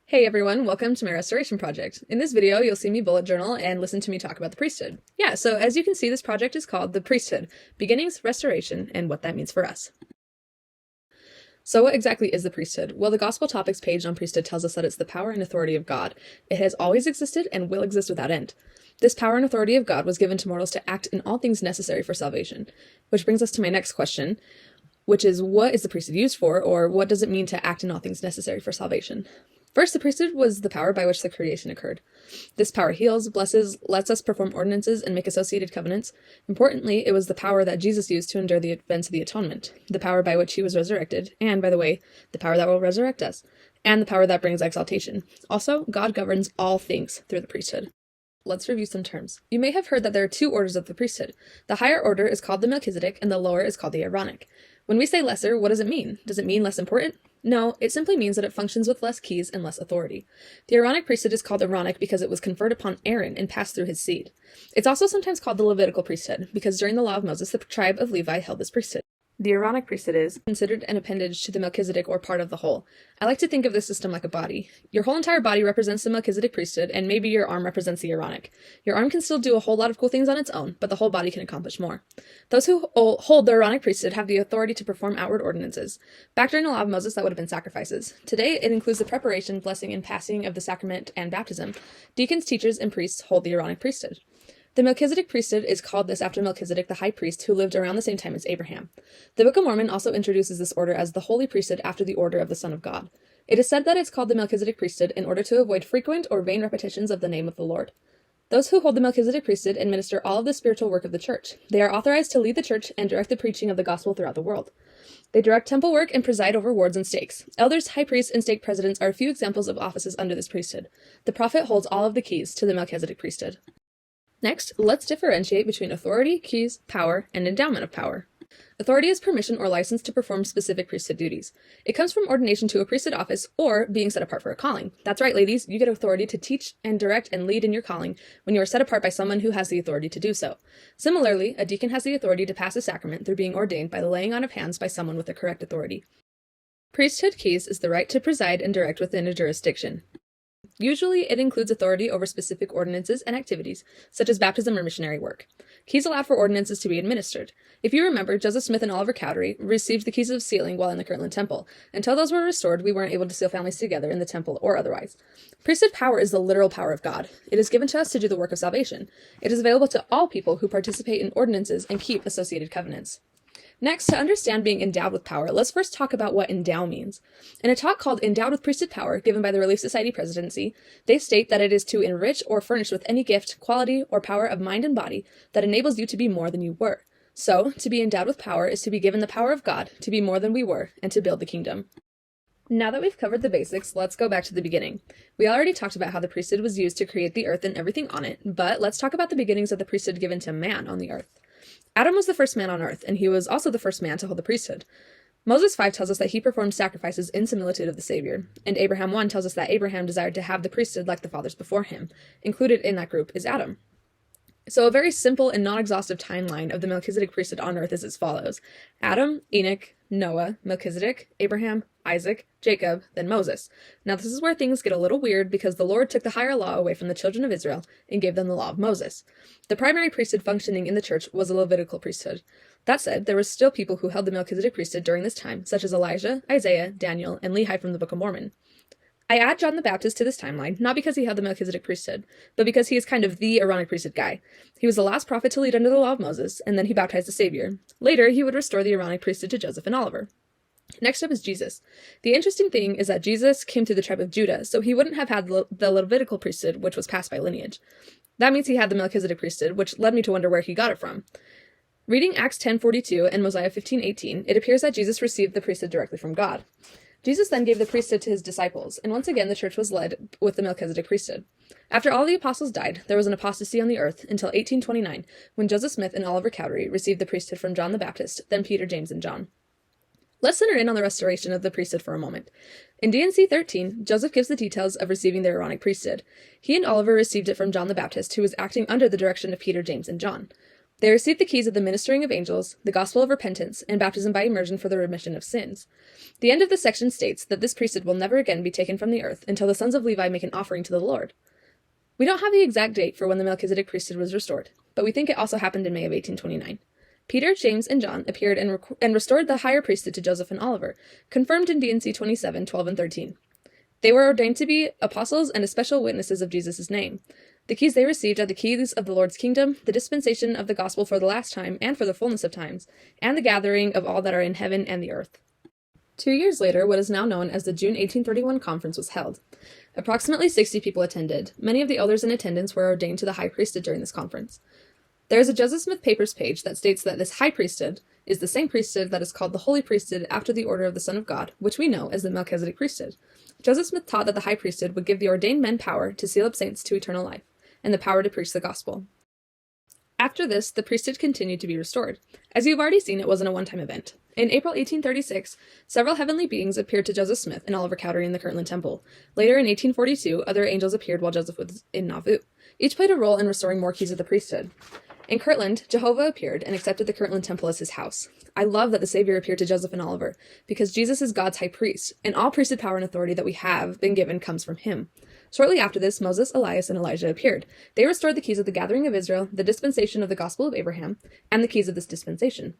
Hey everyone, welcome to my restoration project. In this video, you'll see me bullet journal and listen to me talk about the priesthood. Yeah, so as you can see, this project is called The Priesthood, Beginnings, Restoration, and what that means for us. So what exactly is the priesthood? Well, the Gospel Topics page on priesthood tells us that it's the power and authority of God. It has always existed and will exist without end. This power and authority of God was given to mortals to act in all things necessary for salvation. Which brings us to my next question, which is what is the priesthood used for, or what does it mean to act in all things necessary for salvation? First, the priesthood was the power by which the creation occurred. This power heals, blesses, lets us perform ordinances, and make associated covenants. Importantly, it was the power that Jesus used to endure the events of the atonement, the power by which he was resurrected, and, by the way, the power that will resurrect us, and the power that brings exaltation. Also, God governs all things through the priesthood. Let's review some terms. You may have heard that there are two orders of the priesthood. The higher order is called the Melchizedek, and the lower is called the Aaronic. When we say lesser, what does it mean? Does it mean less important? No, it simply means that it functions with less keys and less authority. The Aaronic priesthood is called Aaronic because it was conferred upon Aaron and passed through his seed. It's also sometimes called the Levitical priesthood because during the law of Moses, the tribe of Levi held this priesthood. The Aaronic priesthood is considered an appendage to the Melchizedek or part of the whole. I like to think of this system like a body. Your whole entire body represents the Melchizedek priesthood, and maybe your arm represents the Aaronic. Your arm can still do a whole lot of cool things on its own, but the whole body can accomplish more. Those who hold the Aaronic priesthood have the authority to perform outward ordinances. Back during the law of Moses, that would have been sacrifices. Today, it includes the preparation, blessing, and passing of the sacrament and baptism. Deacons, teachers, and priests hold the Aaronic priesthood. The Melchizedek priesthood is called this after Melchizedek, the high priest, who lived around the same time as Abraham. The Book of Mormon also introduces this order as the holy priesthood after the order of the Son of God. It is said that it's called the Melchizedek priesthood in order to avoid frequent or vain repetitions of the name of the Lord. Those who hold the Melchizedek priesthood administer all of the spiritual work of the church. They are authorized to lead the church and direct the preaching of the gospel throughout the world. They direct temple work and preside over wards and stakes. Elders, high priests, and stake presidents are a few examples of offices under this priesthood. The prophet holds all of the keys to the Melchizedek priesthood. Next, let's differentiate between authority, keys, power, and endowment of power. Authority is permission or license to perform specific priesthood duties. It comes from ordination to a priesthood office or being set apart for a calling. That's right, ladies, you get authority to teach and direct and lead in your calling when you are set apart by someone who has the authority to do so. Similarly, a deacon has the authority to pass a sacrament through being ordained by the laying on of hands by someone with the correct authority. Priesthood keys is the right to preside and direct within a jurisdiction. Usually, it includes authority over specific ordinances and activities, such as baptism or missionary work. Keys allow for ordinances to be administered. If you remember, Joseph Smith and Oliver Cowdery received the keys of sealing while in the Kirtland Temple. Until those were restored, we weren't able to seal families together in the temple or otherwise. Priesthood power is the literal power of God. It is given to us to do the work of salvation. It is available to all people who participate in ordinances and keep associated covenants. Next, to understand being endowed with power, let's first talk about what endow means. In a talk called Endowed with Priesthood Power, given by the Relief Society Presidency, they state that it is to enrich or furnish with any gift, quality, or power of mind and body that enables you to be more than you were. So, to be endowed with power is to be given the power of God to be more than we were and to build the kingdom. Now that we've covered the basics, let's go back to the beginning. We already talked about how the priesthood was used to create the earth and everything on it, but let's talk about the beginnings of the priesthood given to man on the earth. Adam was the first man on earth, and he was also the first man to hold the priesthood. Moses 5 tells us that he performed sacrifices in similitude of the Savior, and Abraham 1 tells us that Abraham desired to have the priesthood like the fathers before him. Included in that group is Adam. So a very simple and non-exhaustive timeline of the Melchizedek priesthood on earth is as follows: Adam, Enoch, Noah, Melchizedek, Abraham, Isaac, Jacob, then Moses. Now this is where things get a little weird because the Lord took the higher law away from the children of Israel and gave them the law of Moses. The primary priesthood functioning in the church was a Levitical priesthood. That said, there were still people who held the Melchizedek priesthood during this time, such as Elijah, Isaiah, Daniel, and Lehi from the Book of Mormon. I add John the Baptist to this timeline, not because he held the Melchizedek priesthood, but because he is kind of the Aaronic priesthood guy. He was the last prophet to lead under the law of Moses, and then he baptized the Savior. Later, he would restore the Aaronic priesthood to Joseph and Oliver. Next up is Jesus. The interesting thing is that Jesus came through the tribe of Judah, so he wouldn't have had the Levitical priesthood, which was passed by lineage. That means he had the Melchizedek priesthood, which led me to wonder where he got it from. Reading Acts 10:42 and Mosiah 15:18, it appears that Jesus received the priesthood directly from God. Jesus then gave the priesthood to his disciples, and once again the church was led with the Melchizedek priesthood. After all the apostles died, there was an apostasy on the earth until 1829, when Joseph Smith and Oliver Cowdery received the priesthood from John the Baptist, then Peter, James, and John. Let's center in on the restoration of the priesthood for a moment. In D&C 13, Joseph gives the details of receiving the Aaronic priesthood. He and Oliver received it from John the Baptist, who was acting under the direction of Peter, James, and John. They received the keys of the ministering of angels, the gospel of repentance, and baptism by immersion for the remission of sins. The end of this section states that this priesthood will never again be taken from the earth until the sons of Levi make an offering to the Lord. We don't have the exact date for when the Melchizedek priesthood was restored, but we think it also happened in May of 1829. Peter, James, and John appeared and restored the higher priesthood to Joseph and Oliver, confirmed in D&C 27, 12, and 13. They were ordained to be apostles and special witnesses of Jesus' name. The keys they received are the keys of the Lord's kingdom, the dispensation of the gospel for the last time and for the fullness of times, and the gathering of all that are in heaven and the earth. 2 years later, what is now known as the June 1831 conference was held. Approximately 60 people attended. Many of the elders in attendance were ordained to the high priesthood during this conference. There is a Joseph Smith Papers page that states that this high priesthood is the same priesthood that is called the Holy Priesthood after the order of the Son of God, which we know as the Melchizedek priesthood. Joseph Smith taught that the high priesthood would give the ordained men power to seal up saints to eternal life, and the power to preach the gospel. After this, the priesthood continued to be restored. As you've already seen, it wasn't a one-time event. In April 1836, several heavenly beings appeared to Joseph Smith and Oliver Cowdery in the Kirtland Temple. Later in 1842, other angels appeared while Joseph was in Nauvoo. Each played a role in restoring more keys of the priesthood. In Kirtland, Jehovah appeared and accepted the Kirtland Temple as his house. I love that the Savior appeared to Joseph and Oliver, because Jesus is God's high priest, and all priesthood power and authority that we have been given comes from him. Shortly after this, Moses, Elias, and Elijah appeared. They restored the keys of the gathering of Israel, the dispensation of the gospel of Abraham, and the keys of this dispensation.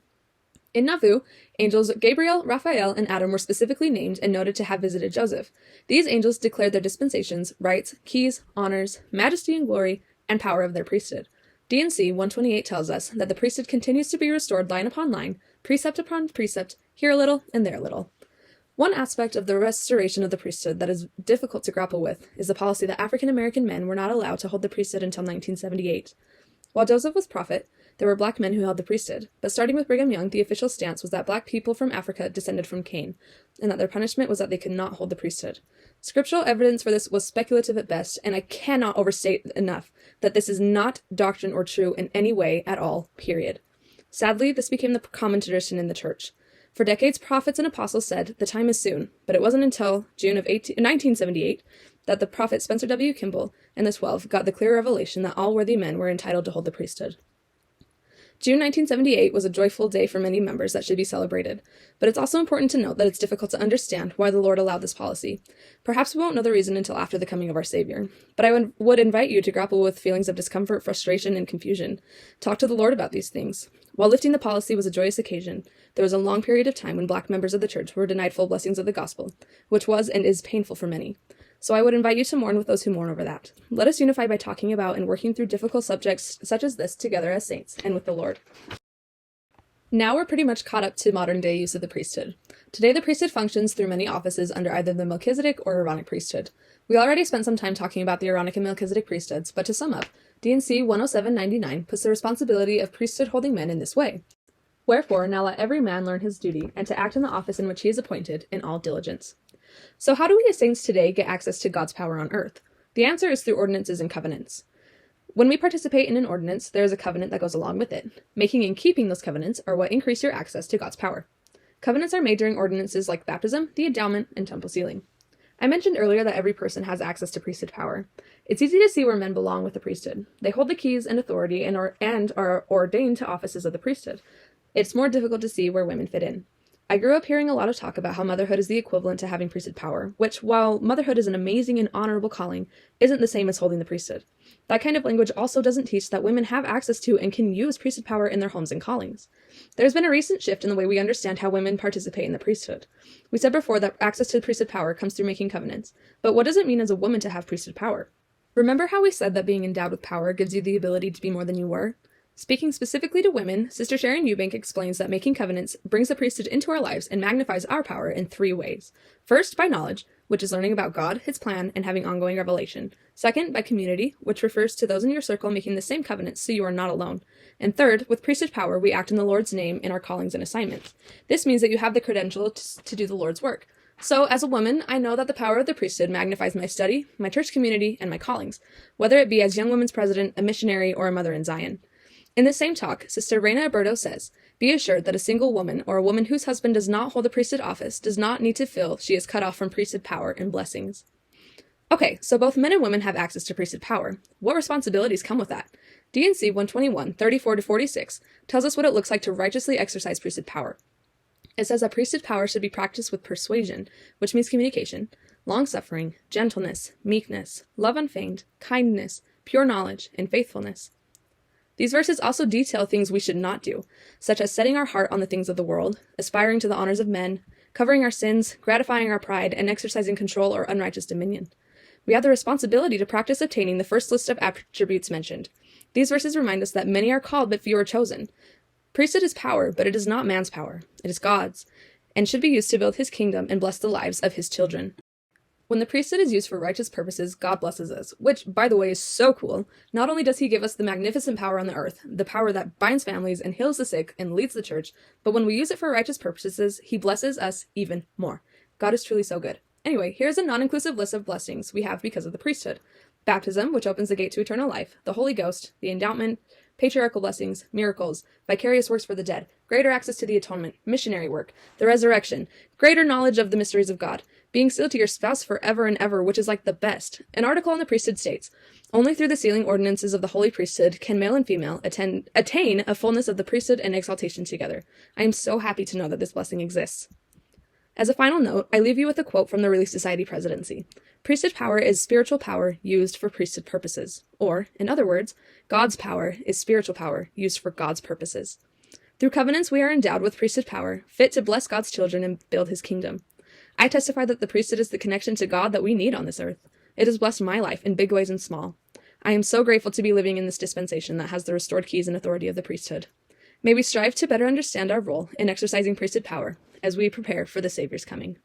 In Nauvoo, angels Gabriel, Raphael, and Adam were specifically named and noted to have visited Joseph. These angels declared their dispensations, rights, keys, honors, majesty and glory, and power of their priesthood. D&C 128 tells us that the priesthood continues to be restored line upon line, precept upon precept, here a little and there a little. One aspect of the restoration of the priesthood that is difficult to grapple with is the policy that African American men were not allowed to hold the priesthood until 1978. While Joseph was prophet, there were black men who held the priesthood, but starting with Brigham Young, the official stance was that black people from Africa descended from Cain, and that their punishment was that they could not hold the priesthood. Scriptural evidence for this was speculative at best, and I cannot overstate enough that this is not doctrine or true in any way at all, period. Sadly, this became the common tradition in the church. For decades, prophets and apostles said, "The time is soon," but it wasn't until June of 1978 that the prophet Spencer W. Kimball and the 12 got the clear revelation that all worthy men were entitled to hold the priesthood. June 1978 was a joyful day for many members that should be celebrated, but it's also important to note that it's difficult to understand why the Lord allowed this policy. Perhaps we won't know the reason until after the coming of our Savior, but I would invite you to grapple with feelings of discomfort, frustration, and confusion. Talk to the Lord about these things. While lifting the policy was a joyous occasion, there was a long period of time when black members of the church were denied full blessings of the gospel, which was and is painful for many. So I would invite you to mourn with those who mourn over that. Let us unify by talking about and working through difficult subjects such as this together as saints and with the Lord. Now we're pretty much caught up to modern day use of the priesthood. Today the priesthood functions through many offices under either the Melchizedek or Aaronic priesthood. We already spent some time talking about the Aaronic and Melchizedek priesthoods, but to sum up, D&C 10799 puts the responsibility of priesthood holding men in this way. Wherefore, now let every man learn his duty, and to act in the office in which he is appointed, in all diligence. So how do we as saints today get access to God's power on earth? The answer is through ordinances and covenants. When we participate in an ordinance, there is a covenant that goes along with it. Making and keeping those covenants are what increase your access to God's power. Covenants are made during ordinances like baptism, the endowment, and temple sealing. I mentioned earlier that every person has access to priesthood power. It's easy to see where men belong with the priesthood. They hold the keys and authority and are ordained to offices of the priesthood. It's more difficult to see where women fit in. I grew up hearing a lot of talk about how motherhood is the equivalent to having priesthood power, which, while motherhood is an amazing and honorable calling, isn't the same as holding the priesthood. That kind of language also doesn't teach that women have access to and can use priesthood power in their homes and callings. There's been a recent shift in the way we understand how women participate in the priesthood. We said before that access to priesthood power comes through making covenants, but what does it mean as a woman to have priesthood power? Remember how we said that being endowed with power gives you the ability to be more than you were? Speaking specifically to women, Sister Sharon Eubank explains that making covenants brings the priesthood into our lives and magnifies our power in 3 ways. First, by knowledge, which is learning about God, his plan, and having ongoing revelation. Second, by community, which refers to those in your circle making the same covenants so you are not alone. And third, with priesthood power, we act in the Lord's name in our callings and assignments. This means that you have the credential to do the Lord's work. So, as a woman, I know that the power of the priesthood magnifies my study, my church community, and my callings, whether it be as Young Women's President, a missionary, or a mother in Zion. In the same talk, Sister Reina Alberto says, "Be assured that a single woman, or a woman whose husband does not hold a priesthood office, does not need to feel she is cut off from priesthood power and blessings." Okay, so both men and women have access to priesthood power. What responsibilities come with that? D&C 121, 34-46 tells us what it looks like to righteously exercise priesthood power. It says that priesthood power should be practiced with persuasion, which means communication, long-suffering, gentleness, meekness, love unfeigned, kindness, pure knowledge, and faithfulness. These verses also detail things we should not do, such as setting our heart on the things of the world, aspiring to the honors of men, covering our sins, gratifying our pride, and exercising control or unrighteous dominion. We have the responsibility to practice obtaining the first list of attributes mentioned. These verses remind us that many are called, but few are chosen. Priesthood is power, but it is not man's power. It is God's, and should be used to build his kingdom and bless the lives of his children. When the priesthood is used for righteous purposes, God blesses us, which, by the way, is so cool. Not only does he give us the magnificent power on the earth, the power that binds families and heals the sick and leads the church, but when we use it for righteous purposes, he blesses us even more. God is truly so good. Anyway, here's a non-inclusive list of blessings we have because of the priesthood. Baptism, which opens the gate to eternal life, the Holy Ghost, the endowment, patriarchal blessings, miracles, vicarious works for the dead, greater access to the atonement, missionary work, the resurrection, greater knowledge of the mysteries of God, being sealed to your spouse forever and ever, which is like the best. An article on the priesthood states, only through the sealing ordinances of the holy priesthood can male and female attain a fullness of the priesthood and exaltation together. I am so happy to know that this blessing exists. As a final note, I leave you with a quote from the Relief Society presidency. Priesthood power is spiritual power used for priesthood purposes. Or, in other words, God's power is spiritual power used for God's purposes. Through covenants, we are endowed with priesthood power, fit to bless God's children and build his kingdom. I testify that the priesthood is the connection to God that we need on this earth. It has blessed my life in big ways and small. I am so grateful to be living in this dispensation that has the restored keys and authority of the priesthood. May we strive to better understand our role in exercising priesthood power as we prepare for the Savior's coming.